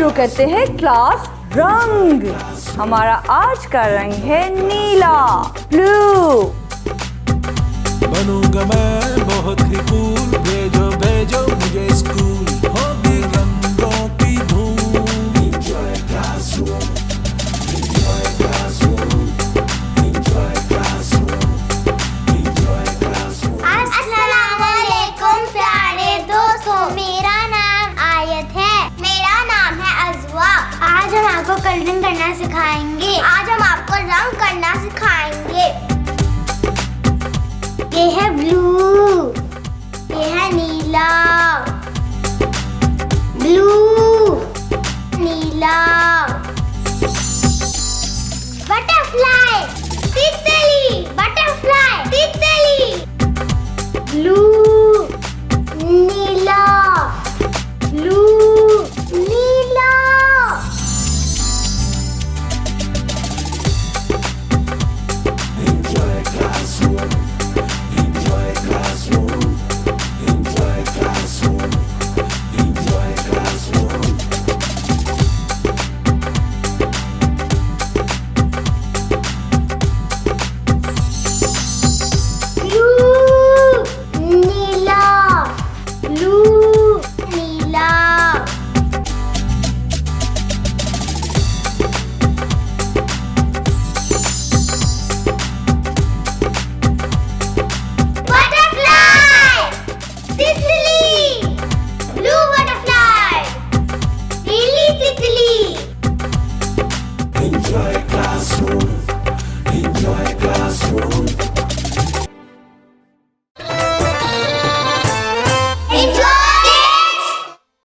शुरू करते हैं क्लास रंग। हमारा आज का रंग है नीला, ब्लू। बनूंगा मैं बहुत ही कूल, भेजो भेजो मुझे स्कूल, होगी रंगों की धूम। Enjoy classroom, enjoy classroom, enjoy classroom, enjoy classroom। अस्सलामुअलैकुम प्यारे दोस्तों, मेरा नाम आयत है। मेरा नाम है अज़वा। आज हम आपको कलरिंग करना सिखाएंगे। ये है ब्लू, ये है नीला, ब्लू, नीला।